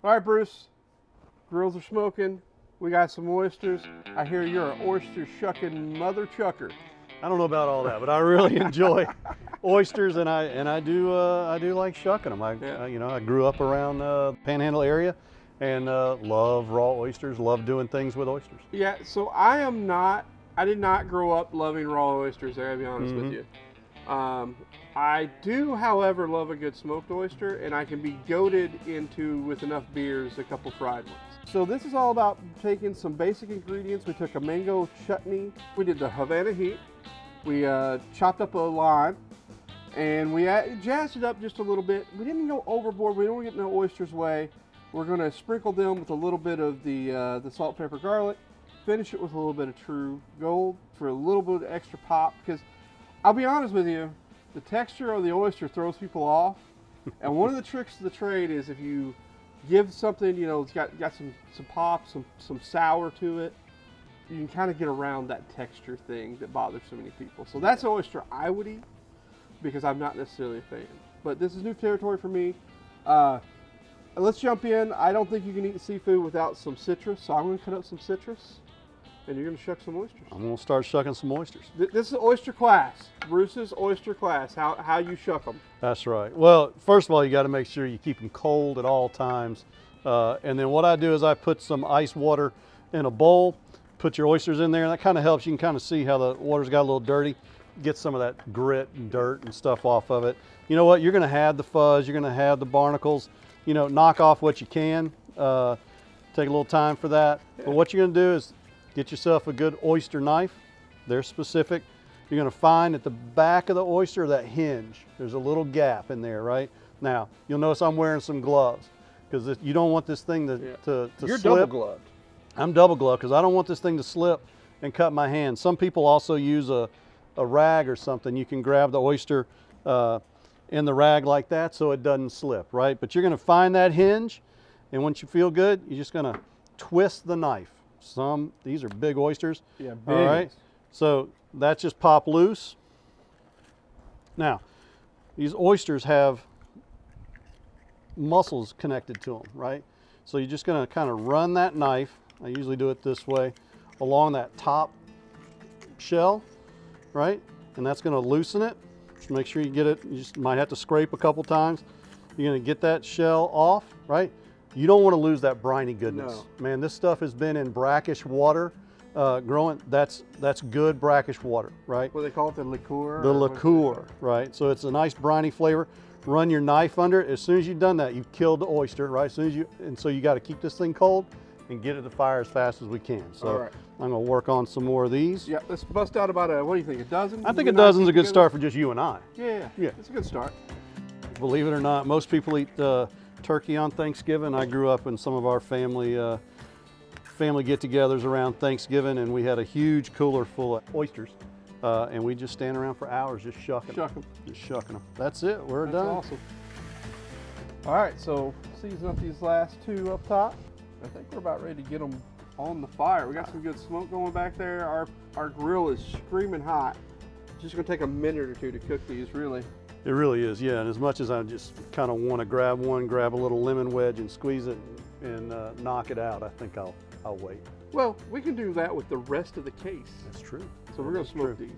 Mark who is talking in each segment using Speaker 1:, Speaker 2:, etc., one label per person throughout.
Speaker 1: All right, Bruce, grills are smoking. We got some oysters. I hear you're an oyster shucking mother chucker.
Speaker 2: I don't know about all that, but I really enjoy oysters, and I do like shucking them. I grew up around Panhandle area, and love raw oysters. Love doing things with oysters.
Speaker 1: Yeah, so I did not grow up loving raw oysters. I gotta be honest with you. I do, however, love a good smoked oyster, and I can be goaded into, with enough beers, a couple fried ones. So this is all about taking some basic ingredients. We took a mango chutney. We did the Havana Heat. We chopped up a lime, and we jazzed it up just a little bit. We didn't go overboard. We don't get no oysters way. We're gonna sprinkle them with a little bit of the salt, pepper, garlic. Finish it with a little bit of True Gold for a little bit of extra pop, because I'll be honest with you, the texture of the oyster throws people off. And one of the tricks of the trade is if you give something, you know, it's got some pop, some sour to it, you can kind of get around that texture thing that bothers so many people. So that's an oyster I would eat, because I'm not necessarily a fan. But this is new territory for me. Let's jump in. I don't think you can eat seafood without some citrus, so I'm going to cut up some citrus, and you're going to shuck some oysters.
Speaker 2: I'm going to start shucking some oysters.
Speaker 1: This is oyster class. Bruce's oyster class, how you shuck them.
Speaker 2: That's right. Well, first of all, you got to make sure you keep them cold at all times. And then what I do is I put some ice water in a bowl, put your oysters in there, and that kind of helps. You can kind of see how the water's got a little dirty. Get some of that grit and dirt and stuff off of it. You know what? You're going to have the fuzz. You're going to have the barnacles. You know, knock off what you can. Take a little time for that. Yeah. But what you're going to do is get yourself a good oyster knife. They're specific. You're going to find at the back of the oyster that hinge. There's a little gap in there, right? Now, you'll notice I'm wearing some gloves, because you don't want this thing to
Speaker 1: You're
Speaker 2: slip.
Speaker 1: double gloved.
Speaker 2: I'm double gloved because I don't want this thing to slip and cut my hand. Some people also use a rag or something. You can grab the oyster in the rag like that so it doesn't slip, right? But you're going to find that hinge, and once you feel good, you're just going to twist the knife. These are big oysters.
Speaker 1: Yeah, big.
Speaker 2: All right, so that's just pop loose. Now, these oysters have muscles connected to them, right? So you're just going to kind of run that knife, I usually do it this way, along that top shell, right? And that's going to loosen it. Just make sure you get it. You just might have to scrape a couple times. You're going to get that shell off, right? You don't want to lose that briny goodness. No. Man, this stuff has been in brackish water growing. That's good brackish water, right?
Speaker 1: What do they call it, the liqueur?
Speaker 2: The liqueur, right? So it's a nice briny flavor. Run your knife under it. As soon as you've done that, you've killed the oyster, right? So you got to keep this thing cold and get it to fire as fast as we can. So
Speaker 1: all right.
Speaker 2: I'm going to work on some more of these.
Speaker 1: Yeah, let's bust out about what do you think, a dozen?
Speaker 2: I think a dozen's a good start for just you and I.
Speaker 1: Yeah, it's a good start.
Speaker 2: Believe it or not, most people eat turkey on Thanksgiving. I grew up in some of our family get-togethers around Thanksgiving, and we had a huge cooler full of oysters, and we just stand around for hours just shucking them. Just shucking them. That's it. We're done.
Speaker 1: That's awesome. All right, so season up these last two up top. I think we're about ready to get them on the fire. We got some good smoke going back there. Our grill is screaming hot. It's just gonna take a minute or two to cook these, really.
Speaker 2: It really is, yeah. And as much as I just kind of want to grab a little lemon wedge and squeeze it and knock it out, I think I'll wait.
Speaker 1: Well, we can do that with the rest of the case.
Speaker 2: That's true.
Speaker 1: So we're gonna smoke these.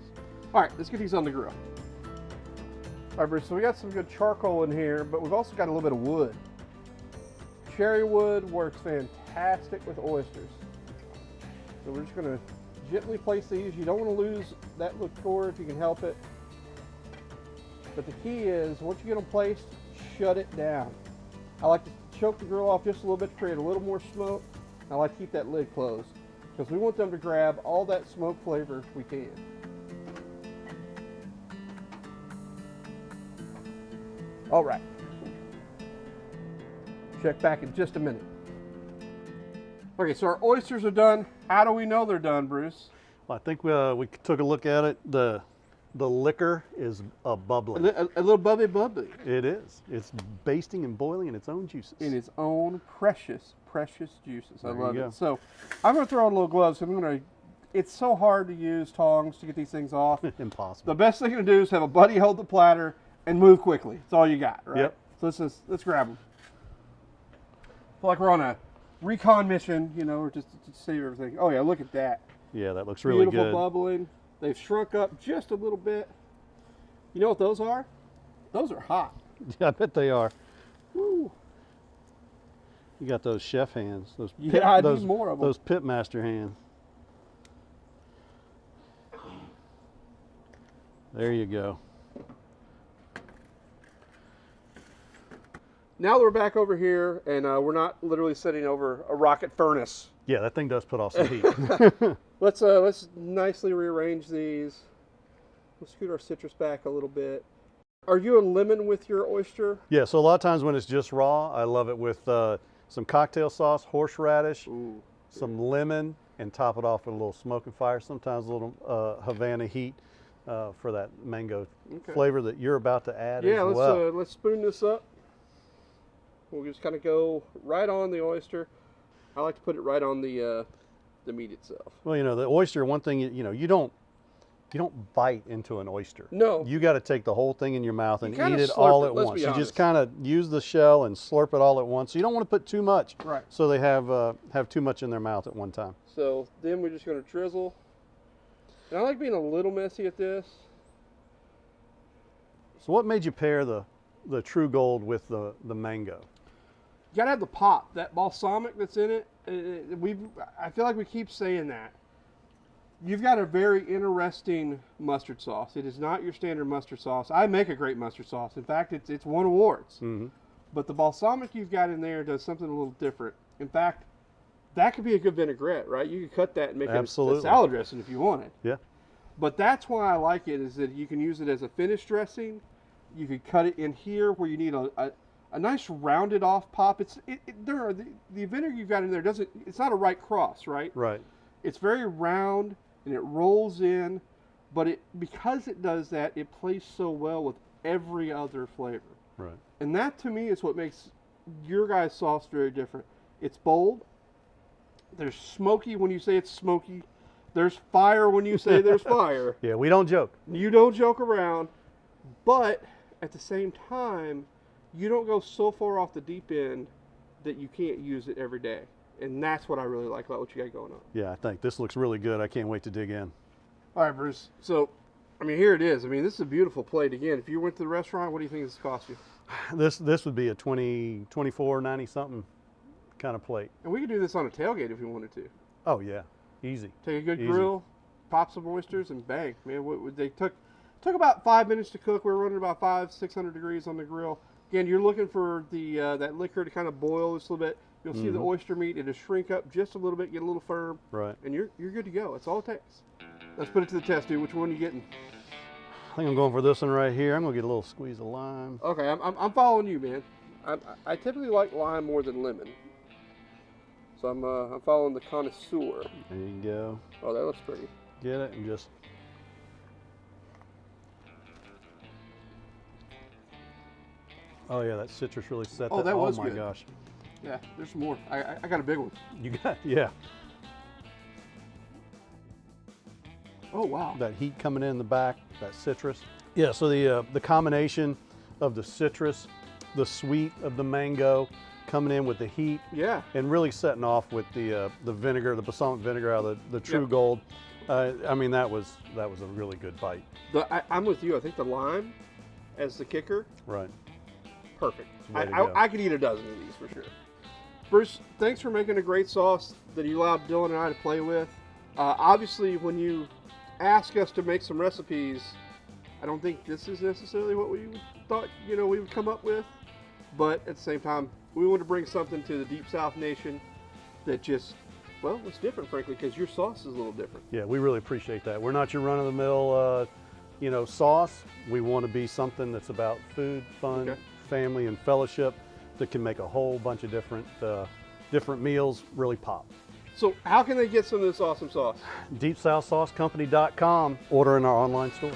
Speaker 1: All right, let's get these on the grill. All right, Bruce, so we got some good charcoal in here, but we've also got a little bit of wood. Cherry wood works fantastic with oysters. So we're just gonna gently place these. You don't want to lose that liqueur if you can help it. But the key is, once you get them placed, shut it down. I like to choke the grill off just a little bit to create a little more smoke. I like to keep that lid closed because we want them to grab all that smoke flavor we can. All right. Check back in just a minute. Okay, so our oysters are done. How do we know they're done, Bruce?
Speaker 2: Well, I think we took a look at it. The liquor is bubbling.
Speaker 1: A little bubbly.
Speaker 2: It is. It's basting and boiling in its own juices.
Speaker 1: In its own precious juices. I love
Speaker 2: go.
Speaker 1: it. So I'm going to throw on a little gloves. It's so hard to use tongs to get these things off.
Speaker 2: Impossible.
Speaker 1: The best thing to do is have a buddy hold the platter and move quickly. That's all you got, right?
Speaker 2: Yep.
Speaker 1: So let's grab them. feel like we're on a recon mission, you know, or just to save everything. Oh yeah, look at that.
Speaker 2: Yeah, that looks really
Speaker 1: Beautiful
Speaker 2: good.
Speaker 1: bubbling. They've shrunk up just a little bit. You know what those are? Those are hot.
Speaker 2: Yeah, I bet they are.
Speaker 1: Woo.
Speaker 2: You got those chef hands. Those
Speaker 1: Yeah, I
Speaker 2: those,
Speaker 1: need more of them.
Speaker 2: Those Pitmaster hands. There you go.
Speaker 1: Now that we're back over here, and we're not literally sitting over a rocket furnace.
Speaker 2: Yeah, that thing does put off some heat.
Speaker 1: Let's nicely rearrange these. We'll scoot our citrus back a little bit. Are you a lemon with your oyster?
Speaker 2: Yeah, so a lot of times when it's just raw, I love it with some cocktail sauce, horseradish,
Speaker 1: Ooh.
Speaker 2: some lemon, and top it off with a little smoke and fire. Sometimes a little Havana Heat for that mango flavor that you're about to add as well.
Speaker 1: Yeah, let's spoon this up. We'll just kind of go right on the oyster. I like to put it right on the meat itself.
Speaker 2: Well, you know, the oyster, one thing, you don't bite into an oyster.
Speaker 1: No.
Speaker 2: You got to take the whole thing in your mouth and
Speaker 1: kinda
Speaker 2: eat it
Speaker 1: slurp
Speaker 2: all
Speaker 1: it,
Speaker 2: at
Speaker 1: let's
Speaker 2: once.
Speaker 1: be
Speaker 2: You
Speaker 1: honest.
Speaker 2: just kind of use the shell and slurp it all at once. So you don't want to put too much.
Speaker 1: Right.
Speaker 2: So they have too much in their mouth at one time.
Speaker 1: So then we're just going to drizzle. And I like being a little messy at this.
Speaker 2: So what made you pair the True Gold with the mango?
Speaker 1: You gotta have the pop, that balsamic that's in it. I feel like we keep saying that. You've got a very interesting mustard sauce. It is not your standard mustard sauce. I make a great mustard sauce. In fact, it's won awards.
Speaker 2: Mm-hmm.
Speaker 1: But the balsamic you've got in there does something a little different. In fact, that could be a good vinaigrette, right? You could cut that and make it a salad dressing if you wanted.
Speaker 2: Yeah.
Speaker 1: But that's why I like it, is that you can use it as a finished dressing. You could cut it in here where you need a nice rounded off pop. The vinegar you've got in there it's not a right cross, right?
Speaker 2: Right.
Speaker 1: It's very round and it rolls in, but because it does that, it plays so well with every other flavor.
Speaker 2: Right.
Speaker 1: And that to me is what makes your guys' sauce very different. It's bold. There's smoky when you say it's smoky. There's fire when you say there's fire.
Speaker 2: Yeah, we don't joke.
Speaker 1: You don't joke around, but at the same time, you don't go so far off the deep end that you can't use it every day. And that's what I really like about what you got going on.
Speaker 2: Yeah, I think this looks really good. I can't wait to dig in.
Speaker 1: All right, Bruce. So, I mean, here it is. I mean, this is a beautiful plate. Again, if you went to the restaurant, what do you think this cost you?
Speaker 2: This would be a $24, $90 something kind of plate.
Speaker 1: And we could do this on a tailgate if we wanted to.
Speaker 2: Oh yeah, easy.
Speaker 1: Take a good
Speaker 2: Easy.
Speaker 1: grill, pop some oysters, and bang, man. They took about 5 minutes to cook. We're running about 500-600 degrees on the grill. Again, you're looking for the that liquor to kind of boil just a little bit. You'll see the oyster meat. It'll shrink up just a little bit, get a little firm.
Speaker 2: Right.
Speaker 1: And you're good to go. That's all it takes. Let's put it to the test, dude. Which one are you getting?
Speaker 2: I think I'm going for this one right here. I'm gonna get a little squeeze of lime.
Speaker 1: Okay, I'm following you, man. I typically like lime more than lemon. So I'm following the connoisseur.
Speaker 2: There you go.
Speaker 1: Oh, that looks pretty.
Speaker 2: Get it and just. Oh yeah, that citrus really set that.
Speaker 1: Oh, that was
Speaker 2: my
Speaker 1: good.
Speaker 2: Gosh.
Speaker 1: Yeah, there's more. I got a big one.
Speaker 2: You got, yeah.
Speaker 1: Oh wow.
Speaker 2: That heat coming in the back, that citrus. Yeah, so the combination of the citrus, the sweet of the mango, coming in with the heat,
Speaker 1: Yeah.
Speaker 2: and really setting off with the vinegar, the balsamic vinegar out of the True Gold. I mean, that was a really good bite.
Speaker 1: I'm with you. I think the lime as the kicker,
Speaker 2: Right.
Speaker 1: perfect.
Speaker 2: Way to go.
Speaker 1: I could eat a dozen of these for sure. Bruce, thanks for making a great sauce that you allowed Dylan and I to play with. Obviously, when you ask us to make some recipes, I don't think this is necessarily what we thought we would come up with. But at the same time, we want to bring something to the Deep South Nation that just, well, it's different, frankly, because your sauce is a little different.
Speaker 2: Yeah, we really appreciate that. We're not your run-of-the-mill, sauce. We want to be something that's about food, fun, family, and fellowship that can make a whole bunch of different meals really pop.
Speaker 1: So how can they get some of this awesome sauce?
Speaker 2: DeepSouthSauceCompany.com. Order in our online store.